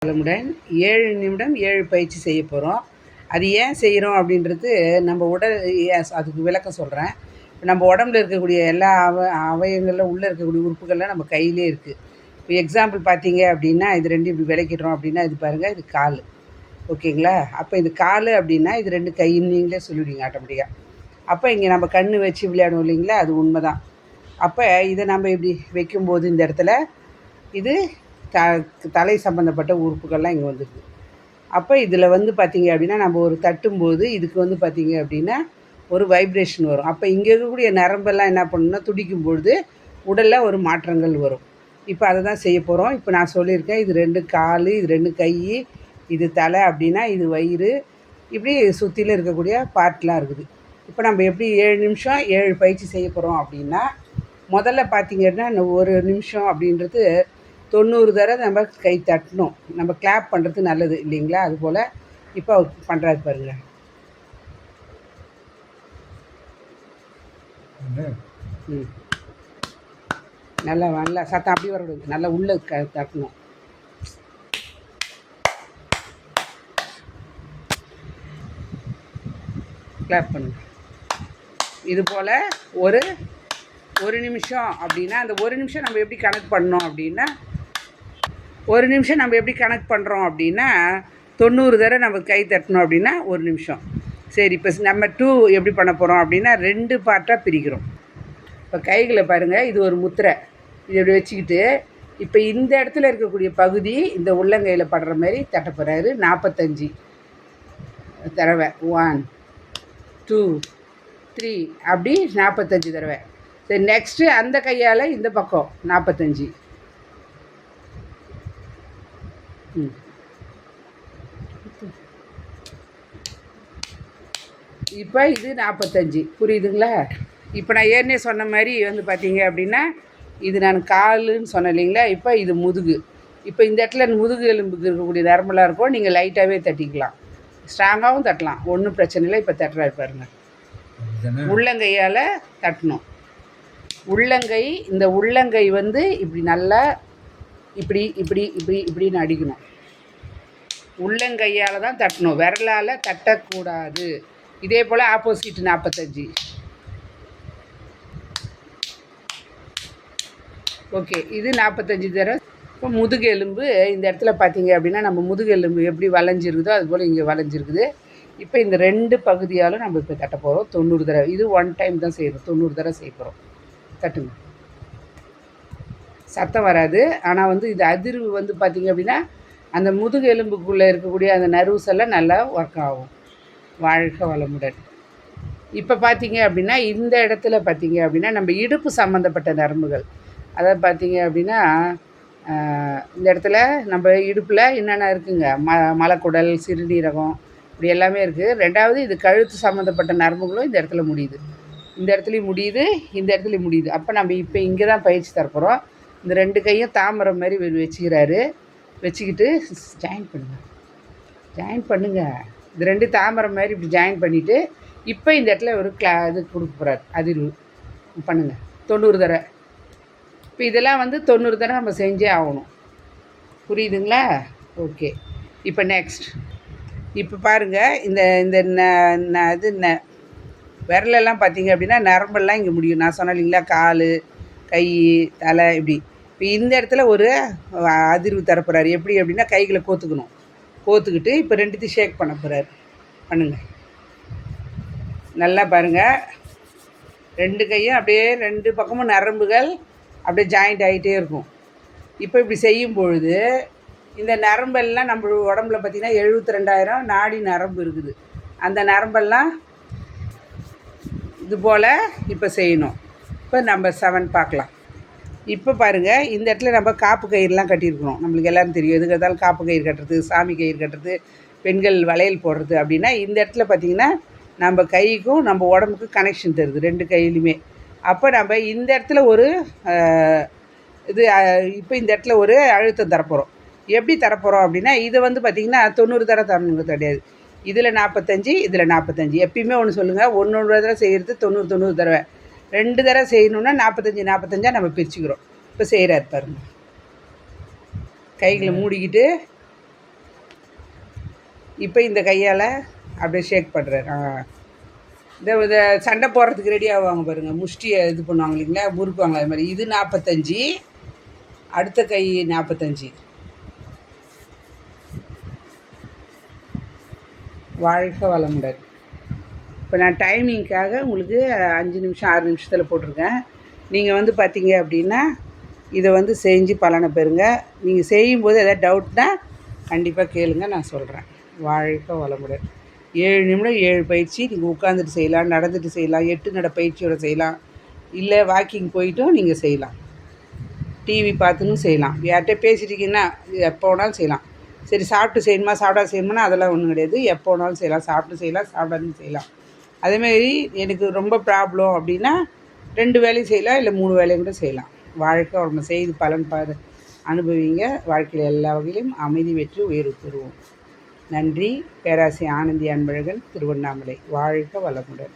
வளமுடன் 7 நிமிடம் 7 பயிற்சி செய்ய போகிறோம். அது ஏன் செய்கிறோம் அப்படின்றது நம்ம உடல் அதுக்கு விளக்கம் சொல்கிறேன். நம்ம உடம்புல இருக்கக்கூடிய எல்லா அவயங்களில் உள்ளே இருக்கக்கூடிய உறுப்புகள்லாம் நம்ம கையிலே இருக்குது. இப்போ எக்ஸாம்பிள் பார்த்தீங்க அப்படின்னா, இது ரெண்டும் இப்படி விளக்கிடுறோம் அப்படின்னா, இது பாருங்கள், இது கால். ஓகேங்களா? அப்போ இது கால் அப்படின்னா இது 2 கைன்னு நீங்களே சொல்லிவிடுவீங்க ஆட்டோமேட்டிக்காக. அப்போ இங்கே நம்ம கண் வச்சு விளையாடுவோம் இல்லைங்களா, அது உண்மை தான். அப்போ இதை நம்ம இப்படி வைக்கும்போது இந்த இடத்துல இது தலை சம்மந்தப்பட்ட உறுப்புகள்லாம் இங்கே வந்துடுது. அப்போ இதில் பார்த்திங்க அப்படின்னா, நம்ம ஒரு தட்டும்போது இதுக்கு பார்த்திங்க அப்படின்னா ஒரு வைப்ரேஷன் வரும். அப்போ இங்கே இருக்கக்கூடிய நரம்பெல்லாம் என்ன பண்ணணும்னா துடிக்கும்பொழுது உடலில் ஒரு மாற்றங்கள் வரும். இப்போ அதை தான் செய்ய போகிறோம். இப்போ நான் சொல்லியிருக்கேன், இது 2 கால், இது 2 கை, இது தலை அப்படின்னா இது வயிறு, இப்படி சுற்றிலும் இருக்கக்கூடிய பார்ட்லாம் இருக்குது. இப்போ நம்ம எப்படி 7 நிமிஷம் 7 பயிற்சி செய்ய போகிறோம் அப்படின்னா, முதல்ல பார்த்திங்கன்னா ஒரு நிமிஷம் அப்படின்றது 90 தடவை நம்ம கை தட்டணும். நம்ம கிளாப் பண்ணுறது நல்லது இல்லைங்களா? அதுபோல் இப்போ பண்ணுறாரு பாருங்க. நல்லா நல்லா சத்தம் அப்படி வரக்கூடாது, நல்லா உள்ளே தட்டணும். கிளாப் பண்ணுங்க. இது போல் ஒரு நிமிஷம் அப்படின்னா, அந்த ஒரு நிமிஷம் நம்ம எப்படி கனெக்ட் பண்ணோம் அப்படின்னா, ஒரு நிமிஷம் நம்ம எப்படி கனெக்ட் பண்ணுறோம் அப்படின்னா 90 தடவை நம்ம கை தட்டணும் அப்படின்னா ஒரு நிமிஷம். சரி, இப்போ நம்ம 2 எப்படி பண்ண போகிறோம் அப்படின்னா 2 பார்ட்டாக பிரிக்கிறோம். இப்போ கைகளை பாருங்கள், இது ஒரு முத்திரை, இது எப்படி வச்சுக்கிட்டு இப்போ இந்த இடத்துல இருக்கக்கூடிய பகுதி இந்த உள்ளங்கையில் படுற மாதிரி தட்ட போகிறாரு. 45 தடவை, 1 2 3 அப்படி 45 தடவை. சரி, நெக்ஸ்ட்டு அந்த கையால் இந்த பக்கம் 45. இப்போ இது 45, புரியுதுங்களா? இப்போ நான் ஏற்கனவே சொன்ன மாதிரி பார்த்தீங்க அப்படின்னா, இது நான் காலுன்னு சொன்னேன் இல்லைங்களா? இப்போ இது முதுகு. இப்போ இந்த இடத்துல முதுகு எலும்புக்கு இருக்கக்கூடிய நரம்பெல்லாம் இருக்கும், நீங்கள் லைட்டாகவே தட்டிக்கலாம், ஸ்ட்ராங்காகவும் தட்டலாம், ஒன்றும் பிரச்சனை இல்லை. இப்போ தட்டுறாரு பாருங்க, உள்ளங்கையால் தட்டணும். உள்ளங்கை, இந்த உள்ளங்கை இப்படி நல்லா இப்படி இப்படி இப்படி இப்படின்னு அடிக்கணும். உள்ளங்கையால் தான் தட்டணும், விரலால் தட்டக்கூடாது. இதே போல் ஆப்போசிட் 45. ஓகே, இது 45 தடவை. இப்போ முதுகு எலும்பு இந்த இடத்துல பார்த்தீங்க அப்படின்னா, நம்ம முதுகு எலும்பு எப்படி வளைஞ்சிருக்குதோ அதுபோல் இங்கே வளைஞ்சிருக்குது. இப்போ இந்த 2 பகுதியாலும் நம்ம இப்போ தட்ட போகிறோம் 90 தடவை. இது 1 டைம் தான் செய்கிறோம், 90 தடவை செய்ய போகிறோம். தட்டுங்க, சத்தம் வராது. ஆனால் இது அதிர்வு பார்த்திங்க அப்படின்னா அந்த முதுகு எலும்புக்குள்ளே இருக்கக்கூடிய அந்த நர்வ்ஸ் எல்லாம் நல்லா ஒர்க் ஆகும். வாழ்க வளமுடன். இப்போ பார்த்திங்க அப்படின்னா இந்த இடத்துல பார்த்திங்க அப்படின்னா நம்ம இடுப்பு சம்மந்தப்பட்ட நரம்புகள், அதாவது பார்த்திங்க அப்படின்னா இந்த இடத்துல நம்ம இடுப்பில் என்னென்ன இருக்குங்க, மலக்குடல், சிறுநீரகம், இப்படி எல்லாமே இருக்குது. ரெண்டாவது இது கழுத்து சம்மந்தப்பட்ட நரம்புகளும் இந்த இடத்துல முடியுது, இந்த இடத்துலையும் முடியுது, இந்த இடத்துலையும் முடியுது. அப்போ நம்ம இப்போ இங்கே தான் பயிற்சி தரப்போகிறோம். இந்த 2 கையும் தாமரை மாதிரி வச்சுக்கிறாரு. வச்சுக்கிட்டு ஜாயின் பண்ணுங்கள். இது 2 தாமரை மாதிரி இப்படி ஜாயின் பண்ணிவிட்டு இப்போ இந்த இடத்துல ஒரு இது கொடுக்க போகிறார், அதிர்வு பண்ணுங்கள் 90 தடவை. இப்போ இதெல்லாம் 90 தடவை நம்ம செஞ்சே ஆகணும், புரியுதுங்களா? ஓகே, இப்போ நெக்ஸ்ட். இப்போ பாருங்கள், இந்த இது விரலெல்லாம் பார்த்தீங்க அப்படின்னா நரம்பெல்லாம் இங்கே முடியும். நான் சொன்னேன் இல்லைங்களா, கால், கை, தலை, இப்படி. இப்போ இந்த இடத்துல ஒரு அதிர்வு தரப்போகிறாரு. எப்படி அப்படின்னா கைகளை கோத்துக்கணும். கோத்துக்கிட்டு இப்போ 2த்தையும் ஷேக் பண்ண போகிறாரு. பண்ணுங்கள், நல்லா பாருங்கள். 2 கையும் அப்படியே 2 பக்கமும் நரம்புகள் அப்படியே ஜாயிண்ட் ஆகிட்டே இருக்கும். இப்போ இப்படி செய்யும் பொழுது இந்த நரம்பெல்லாம் நம்ம உடம்புல பார்த்திங்கன்னா 72,000 நாடி நரம்பு இருக்குது. அந்த நரம்பெல்லாம் இது போல் இப்போ செய்யணும். இப்போ நம்ம 7 பார்க்கலாம். இப்போ பாருங்கள், இந்த இடத்துல நம்ம காப்பு கயிறுலாம் கட்டியிருக்கணும். நம்மளுக்கு எல்லோரும் தெரியும், எதுக்கு இருந்தாலும் காப்பு கயிறு கட்டுறது, சாமி கயிறு கட்டுறது, பெண்கள் வளையல் போடுறது அப்படின்னா இந்த இடத்துல பார்த்திங்கன்னா நம்ம கைக்கும் நம்ம உடம்புக்கு கனெக்ஷன் தருது 2 கையிலுமே. அப்போ நம்ம இந்த இடத்துல ஒரு இது இப்போ இந்த இடத்துல ஒரு அழுத்தம் தரப்போகிறோம். எப்படி தரப்போகிறோம் அப்படின்னா இதை பார்த்திங்கன்னா 90 தடவை தரணுங்க கிடையாது. இதில் 45, இதில் 45. எப்பயுமே ஒன்று சொல்லுங்கள், 1 தடவை செய்கிறது 90 தடவை. 2 தடவை செய்யணுன்னா 45 நம்ம பிரிச்சுக்கிறோம். இப்போ செய்கிறாரு பாருங்க. கைகளை மூடிக்கிட்டு இப்போ இந்த கையால் அப்படியே ஷேக் பண்ணுறாரு. இதை சண்டை போடுறதுக்கு ரெடி ஆகுவாங்க பாருங்கள், முஷ்டியை இது பண்ணுவாங்க இல்லைங்களா, முறுக்குவாங்க. அது மாதிரி இது 45, அடுத்த கை 45. வாழ்க வளமுடன். இப்போ நான் டைமிங்க்காக உங்களுக்கு 5 நிமிஷம் 6 நிமிஷத்தில் போட்டிருக்கேன். நீங்கள் வந்து பார்த்தீங்க அப்படின்னா இதை வந்து செஞ்சு பலனை பெறுங்க. நீங்கள் செய்யும்போது எதாவது டவுட்னா கண்டிப்பாக கேளுங்க, நான் சொல்கிறேன். வாழ்க வளமுடன். 7 நிமிடம் 7 பயிற்சி. நீங்கள் உட்காந்துட்டு செய்யலாம், நடந்துட்டு செய்யலாம், 8 நட பயிற்சியோடு செய்யலாம், இல்லை வாக்கிங் போயிட்டும் நீங்கள் செய்யலாம், டிவி பார்த்துன்னு செய்யலாம், யார்கிட்ட பேசிட்டிங்கன்னா எப்போ வேணாலும் செய்யலாம். சரி சாப்பிட்டு செய்யணுமா சாப்பிடா செய்யணுமா அதெல்லாம் ஒன்றும் கிடையாது. எப்போ வேணாலும் செய்யலாம், சாப்பிட்டு செய்யலாம், சாப்பிடாதுன்னு செய்யலாம். அதேமாரி எனக்கு ரொம்ப ப்ராப்ளம் அப்படின்னா 2 வேலையும் செய்யலாம், இல்லை 3 வேலையும் கூட செய்யலாம். வாழ்க்கை நம்ம செய்து பலன் அனுபவிங்க. வாழ்க்கையில் எல்லா வகையிலும் அமைதி, வெற்றி, உயர்வு பெறுவோம். நன்றி. பேராசிரியர் ஆனந்தி அன்பழகன், திருவண்ணாமலை. வாழ்க வளமுடன்.